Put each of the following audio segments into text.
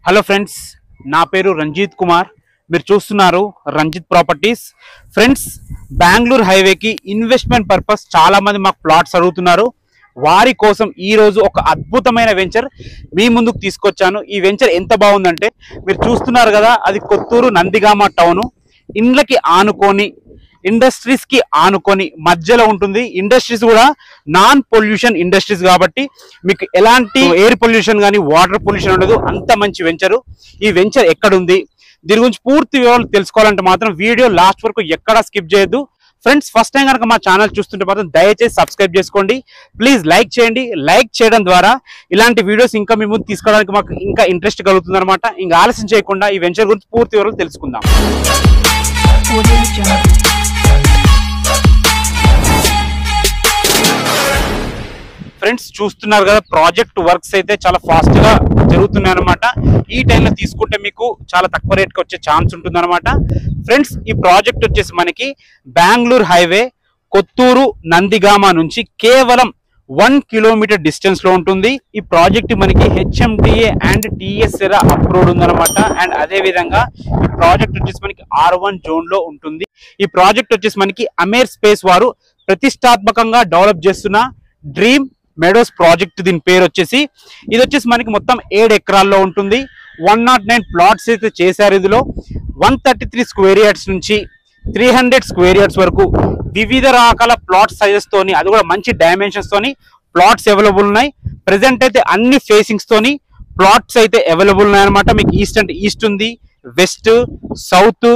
Hello friends, నా పేరు రంజిత్ కుమార్. మీరు చూస్తున్నారు రంజిత్ ప్రాపర్టీస్. ఫ్రెండ్స్, బెంగళూరు హైవేకి ఇన్వెస్ట్మెంట్ పర్పస్ చాలా మంది మాకు ప్లాట్స్ అడుగుతున్నారు. వారి కోసం ఈ రోజు ఒక అద్భుతమైన వెంచర్ మీ ముందుకు తీసుకొచ్చాను. ఈ వెంచర్ ఎంత బాగుందంటే మీరు చూస్తున్నారు కదా, అది కొత్తూరు నందిగామ టౌన్. ఇండ్లకి ఆనుకొని, ఇండస్ట్రీస్ కి ఆనుకొని మధ్యలో ఉంటుంది. ఇండస్ట్రీస్ కూడా నాన్ పొల్యూషన్ ఇండస్ట్రీస్ కాబట్టి మీకు ఎలాంటి ఎయిర్ పొల్యూషన్ కానీ వాటర్ పొల్యూషన్ ఉండదు. అంత మంచి వెంచరు. ఈ వెంచర్ ఎక్కడుంది, దీని గురించి పూర్తి వివరాలు తెలుసుకోవాలంటే మాత్రం వీడియో లాస్ట్ వరకు ఎక్కడా స్కిప్ చేయొద్దు. ఫ్రెండ్స్, ఫస్ట్ టైం కనుక మా ఛానల్ చూస్తుంటే మాత్రం దయచేసి సబ్స్క్రైబ్ చేసుకోండి. ప్లీజ్ లైక్ చేయండి. లైక్ చేయడం ద్వారా ఇలాంటి వీడియోస్ ఇంకా మీ ముందు తీసుకోవడానికి మాకు ఇంకా ఇంట్రెస్ట్ కలుగుతుంది అనమాట. ఇంకా ఆలస్యం చేయకుండా ఈ వెంచర్ గురించి పూర్తి వివరాలు తెలుసుకుందాం. ఫ్రెండ్స్, చూస్తున్నారు కదా, ప్రాజెక్ట్ వర్క్స్ అయితే చాలా ఫాస్ట్ గా జరుగుతున్నాయి అనమాట. ఈ టైంలో తీసుకుంటే మీకు చాలా తక్కువ రేట్కి వచ్చే ఛాన్స్ ఉంటుంది అనమాట. ఫ్రెండ్స్, ఈ ప్రాజెక్ట్ వచ్చేసి మనకి బెంగళూరు హైవే కొత్తూరు నందిగామ నుంచి కేవలం 1 కిలోమీటర్ డిస్టెన్స్ లో ఉంటుంది. ఈ ప్రాజెక్ట్ మనకి HMDA అండ్ TSERA అప్రూవ్డ్ ఉందన్నమాట. అండ్ అదే విధంగా ఈ ప్రాజెక్ట్ వచ్చేసి మనకి R1 జోన్ లో ఉంటుంది. ఈ ప్రాజెక్ట్ వచ్చేసి మనకి అమేర్ స్పేస్ వారు ప్రతిష్టాత్మకంగా డెవలప్ చేస్తున్న డ్రీమ్ మెడోస్ ప్రాజెక్ట్. దీని పేరు వచ్చేసి, ఇది వచ్చేసి మనకి మొత్తం 7 ఎకరాల్లో ఉంటుంది. 109 ప్లాట్స్ అయితే చేశారు. ఇందులో 133 స్క్వేర్ యార్డ్స్ నుంచి 300 స్క్వేర్ యార్డ్స్ వరకు వివిధ రకాల ప్లాట్ సైజెస్ తోని, అది కూడా మంచి డైమెన్షన్స్ తోని ప్లాట్స్ అవైలబుల్ ఉన్నాయి. ప్రెసెంట్ అయితే అన్ని ఫేసింగ్స్ తోని ప్లాట్స్ అయితే అవైలబుల్ ఉన్నాయి అనమాట. మీకు ఈస్ట్ అంటే ఈస్ట్ ఉంది, వెస్ట్, సౌత్,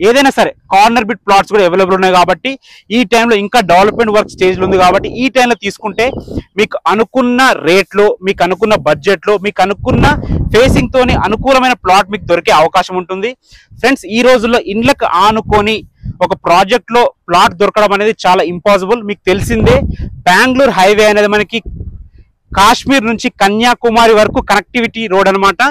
ఏదైనా సరే కార్నర్ బిట్ ప్లాట్స్ కూడా అవైలబుల్ ఉన్నాయి. కాబట్టి ఈ టైంలో ఇంకా డెవలప్మెంట్ వర్క్ స్టేజ్లో ఉంది. కాబట్టి ఈ టైంలో తీసుకుంటే మీకు అనుకున్న రేట్లో, మీకు అనుకున్న బడ్జెట్లో, మీకు అనుకున్న ఫేసింగ్ తోని అనుకూలమైన ప్లాట్ మీకు దొరికే అవకాశం ఉంటుంది. ఫ్రెండ్స్, ఈ రోజుల్లో ఇండ్లకు ఆనుకొని ఒక ప్రాజెక్ట్ లో ప్లాట్ దొరకడం అనేది చాలా ఇంపాసిబుల్. మీకు తెలిసిందే, బెంగళూరు హైవే అనేది మనకి కాశ్మీర్ నుంచి కన్యాకుమారి వరకు కనెక్టివిటీ రోడ్ అనమాట.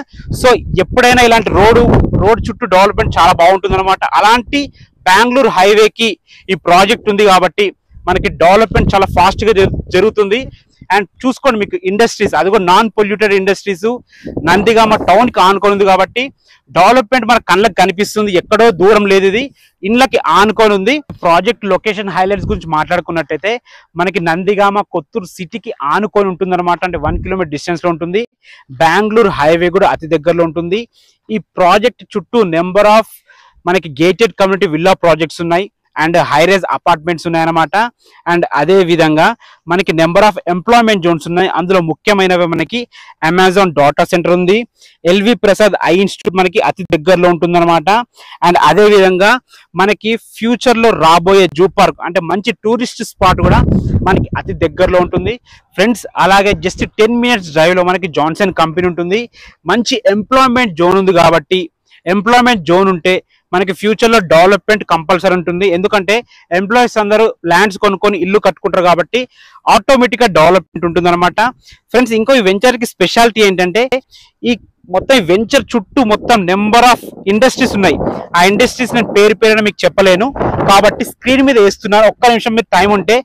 సో ఎప్పుడైనా ఇలాంటి రోడ్ చుట్టూ డెవలప్మెంట్ చాలా బాగుంటుంది అనమాట. అలాంటి బెంగళూరు హైవేకి ఈ ప్రాజెక్ట్ ఉంది కాబట్టి మనకి డెవలప్మెంట్ చాలా ఫాస్ట్ గా జరుగుతుంది. అండ్ చూసుకోండి, మీకు ఇండస్ట్రీస్, అది కూడా non polluted industries Nandigama town కి ఆనుకొని ఉంది కాబట్టి డెవలప్మెంట్ మన కళ్ళకి కనిపిస్తుంది. ఎక్కడో దూరం లేదు, ఇది ఇండ్లకి ఆనుకొని ఉంది. ప్రాజెక్ట్ లొకేషన్ హైలైట్స్ గురించి మాట్లాడుకున్నట్టయితే మనకి నందిగామ కొత్తూరు సిటీకి ఆనుకొని ఉంటుంది అనమాట. అంటే 1 కిలోమీటర్ డిస్టెన్స్ లో ఉంటుంది. బెంగళూరు హైవే కూడా అతి దగ్గరలో ఉంటుంది. ఈ ప్రాజెక్ట్ చుట్టూ నెంబర్ ఆఫ్ మనకి గేటెడ్ కమ్యూనిటీ విల్లా ప్రాజెక్ట్స్ ఉన్నాయి అండ్ హైరైజ్ అపార్ట్మెంట్స్ ఉన్నాయన్నమాట. అండ్ అదే విధంగా మనకి నెంబర్ ఆఫ్ ఎంప్లాయ్మెంట్ జోన్స్ ఉన్నాయి. అందులో ముఖ్యమైనవి మనకి అమెజాన్ డాటా సెంటర్ ఉంది, LV ప్రసాద్ ఐ ఇన్స్టిట్యూట్ మనకి అతి దగ్గరలో ఉంటుందన్నమాట. అండ్ అదే విధంగా మనకి ఫ్యూచర్ లో రాబోయే జూ పార్క్, అంటే మంచి టూరిస్ట్ స్పాట్ కూడా మనకి అతి దగ్గరలో ఉంటుంది. ఫ్రెండ్స్, అలాగే జస్ట్ 10 మినిట్స్ డ్రైవ్ లో మనకి జాన్సన్ కంపెనీ ఉంటుంది. మంచి ఎంప్లాయ్మెంట్ జోన్ ఉంది కాబట్టి, ఎంప్లాయ్మెంట్ జోన్ ఉంటే మనకి ఫ్యూచర్ లో డెవలప్మెంట్ కంపల్సరీ ఉంటుంది. ఎందుకంటే ఎంప్లాయీస్ అందరూ ల్యాండ్స్ కొనుక్కొని ఇల్లు కట్టుకుంటారు కాబట్టి ఆటోమేటిక్ గా డెవలప్మెంట్ ఉంటుంది అనమాట. ఫ్రెండ్స్, ఇంకో ఈ వెంచర్ కి స్పెషాలిటీ ఏంటంటే, ఈ మొత్తం వెంచర్ చుట్టూ మొత్తం నెంబర్ ఆఫ్ ఇండస్ట్రీస్ ఉన్నాయి. ఆ ఇండస్ట్రీస్ నేను పేరు మీకు చెప్పలేను కాబట్టి స్క్రీన్ మీద వేస్తున్నాను. ఒక్క నిమిషం మీద టైం ఉంటే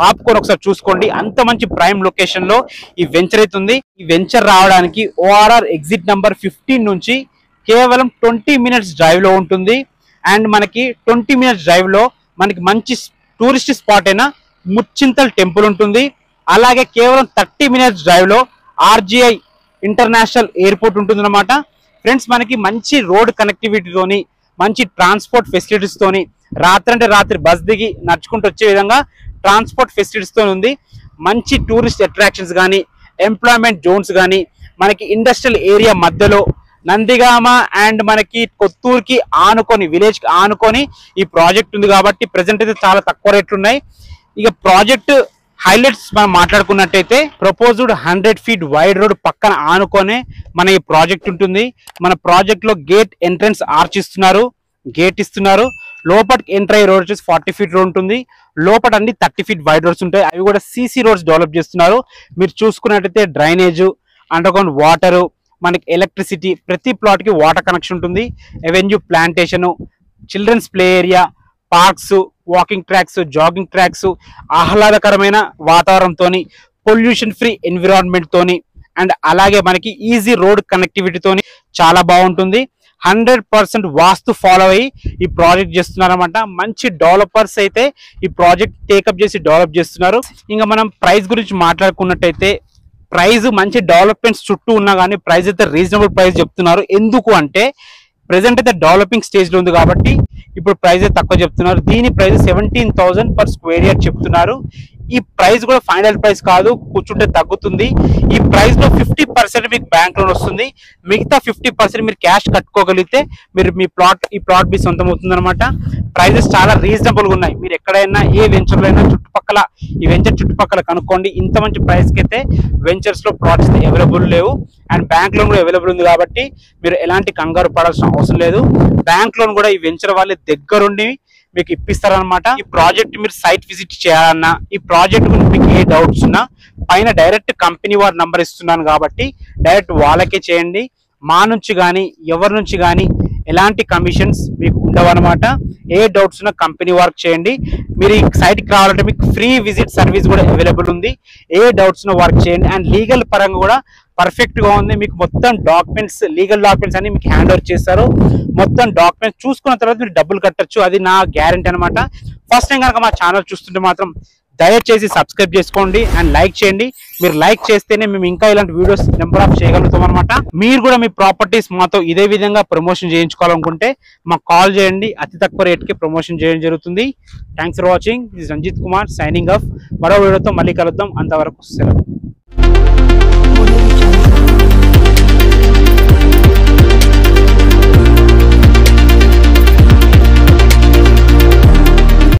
ఆపుకొని ఒకసారి చూసుకోండి. అంత మంచి ప్రైమ్ లొకేషన్ లో ఈ వెంచర్ అయితే ఉంది. ఈ వెంచర్ రావడానికి ORR ఎగ్జిట్ నంబర్ 15 నుంచి కేవలం 20 మినిట్స్ డ్రైవ్ లో ఉంటుంది. అండ్ మనకి 20 మినిట్స్ డ్రైవ్ లో మనకి మంచి టూరిస్ట్ స్పాట్ అయిన ముచ్చింతల్ టెంపుల్ ఉంటుంది. అలాగే కేవలం 30 మినిట్స్ డ్రైవ్ లో RGI ఇంటర్నేషనల్ ఎయిర్పోర్ట్ ఉంటుంది అనమాట. ఫ్రెండ్స్, మనకి మంచి రోడ్ కనెక్టివిటీతోని, మంచి ట్రాన్స్పోర్ట్ ఫెసిలిటీస్ తోని, రాత్రి అంటే రాత్రి బస్ దిగి నడుచుకుంటూ వచ్చే విధంగా ట్రాన్స్పోర్ట్ ఫెసిలిటీస్ తో ఉంది. మంచి టూరిస్ట్ అట్రాక్షన్స్ కానీ, ఎంప్లాయ్మెంట్ జోన్స్ కానీ, మనకి ఇండస్ట్రియల్ ఏరియా మధ్యలో నందిగామ అండ్ మనకి కొత్తూరుకి ఆనుకొని, విలేజ్ కి ఆనుకొని ఈ ప్రాజెక్ట్ ఉంది కాబట్టి ప్రెసెంట్ అయితే చాలా తక్కువ రేట్లు ఉన్నాయి. ఇక ప్రాజెక్ట్ హైలైట్స్ మనం మాట్లాడుకున్నట్టయితే, ప్రపోజ్డ్ 100 ఫీట్ వైడ్ రోడ్ పక్కన ఆనుకొనే మన ఈ ప్రాజెక్ట్ ఉంటుంది. మన ప్రాజెక్ట్ లో గేట్ ఎంట్రన్స్ ఆర్చ్ ఇస్తున్నారు, గేట్ ఇస్తున్నారు. లోపలికి ఎంటర్ అయ్యే రోడ్ వచ్చేసి 40 ఫీట్ రోడ్ ఉంటుంది. లోపల అన్ని 30 ఫీట్ వైడ్ రోడ్స్ ఉంటాయి. అవి కూడా CC రోడ్స్ డెవలప్ చేస్తున్నారు. మీరు చూసుకున్నట్టయితే డ్రైనేజ్, అండర్గ్రౌండ్ వాటర్, మనకి ఎలక్ట్రిసిటీ, ప్రతి ప్లాట్ కి వాటర్ కనెక్షన్ ఉంటుంది. Avenue plantation, children's play area, parks, walking tracks, jogging tracks, ఆహ్లాదకరమైన వాతావరణంతో, పొల్యూషన్ ఫ్రీ ఎన్విరాన్మెంట్ తోని అండ్ అలాగే మనకి ఈజీ రోడ్ కనెక్టివిటీతో చాలా బాగుంటుంది. 100% వాస్తు ఫాలో అయ్యి ఈ ప్రాజెక్ట్ చేస్తున్నారన్నమాట. మంచి డెవలపర్స్ అయితే ఈ ప్రాజెక్ట్ టేకప్ చేసి డెవలప్ చేస్తున్నారు. ఇంకా మనం ప్రైస్ గురించి మాట్లాడుకున్నట్టయితే ప్రైస్ మంచి డెవలప్మెంట్స్ చుట్టూ ఉన్నా కానీ ప్రైస్ అయితే రీజనబుల్ ప్రైస్ చెప్తున్నారు. ఎందుకు అంటే ప్రెసెంట్ అయితే డెవలపింగ్ స్టేజ్ లో ఉంది కాబట్టి ఇప్పుడు ప్రైస్ తక్కువ చెప్తున్నారు. దీని ప్రైస్ 17,000 per square yard చెప్తున్నారు. ఈ ప్రైస్ కూడా ఫైనల్ ప్రైస్ కాదు, కూర్చుంటే తగ్గుతుంది. ఈ ప్రైస్ లో 50% మీకు బ్యాంక్ లోన్ వస్తుంది, మిగతా 50% మీరు క్యాష్ కట్టుకోగలిగితే మీరు ఈ ప్లాట్ మీ సొంతం అవుతుంది అనమాట. ప్రైజెస్ చాలా రీజనబుల్ గా ఉన్నాయి. మీరు ఎక్కడైనా ఏ వెంచర్ లో అయినా చుట్టుపక్కల ఈ వెంచర్ చుట్టుపక్కల కనుక్కోండి. ఇంత మంచి ప్రైస్ కి అయితే వెంచర్స్ లో ప్లాట్స్ అవైలబుల్ లేవు. అండ్ బ్యాంక్ లోన్ కూడా అవైలబుల్ ఉంది కాబట్టి మీరు ఎలాంటి కంగారు పడాల్సిన అవసరం లేదు. బ్యాంక్ లోన్ కూడా ఈ వెంచర్ వాళ్ళే దగ్గరుండి మీకు ఇప్పిస్తారనమాట. ఈ ప్రాజెక్ట్ మీరు సైట్ విజిట్ చేయాలన్నా, ఈ ప్రాజెక్ట్ గురించి మీకు ఏ డౌట్స్ ఉన్నా పైన డైరెక్ట్ కంపెనీ వారి నంబర్ ఇస్తున్నాను కాబట్టి డైరెక్ట్ వాళ్ళకే చేయండి. మా నుంచి కానీ ఎవరి నుంచి కానీ ఎలాంటి కమిషన్స్ మీకు ఉండవన్నమాట. ఏ డౌట్స్ ఉన్నా కంపెనీ వర్క్ చేయండి. మీరు ఈ సైట్కి రావాలంటే మీకు ఫ్రీ విజిట్ సర్వీస్ కూడా అవైలబుల్ ఉంది. ఏ డౌట్స్ ఉన్నా వర్క్ చేయండి. అండ్ లీగల్ పరంగా కూడా పర్ఫెక్ట్ గా ఉంది. మీకు మొత్తం డాక్యుమెంట్స్, లీగల్ డాక్యుమెంట్స్ అన్ని మీకు హ్యాండ్ ఓవర్ చేస్తారు. మొత్తం డాక్యుమెంట్స్ చూసుకున్న తర్వాత మీరు డబ్బులు కట్టచ్చు, అది నా గ్యారంటీ అనమాట. ఫస్ట్ టైం కనుక మా ఛానల్ చూస్తుంటే మాత్రం దయచేసి సబ్స్క్రైబ్ చేసుకోండి అండ్ లైక్ చేయండి. మీరు లైక్ చేస్తేనే మేము ఇంకా ఇలాంటి వీడియోస్ నెంబర్ ఆఫ్ చేయగలుగుతాం అనమాట. మీరు కూడా మీ ప్రాపర్టీస్ మాతో ఇదే విధంగా ప్రమోషన్ చేయించుకోవాలనుకుంటే మాకు కాల్ చేయండి. అతి తక్కువ రేట్కి ప్రమోషన్ చేయడం జరుగుతుంది. Thanks for watching. This Ranjit Kumar signing off. మరో వీడియోతో మళ్ళీ కలుద్దాం. అంతవరకు సెలవు.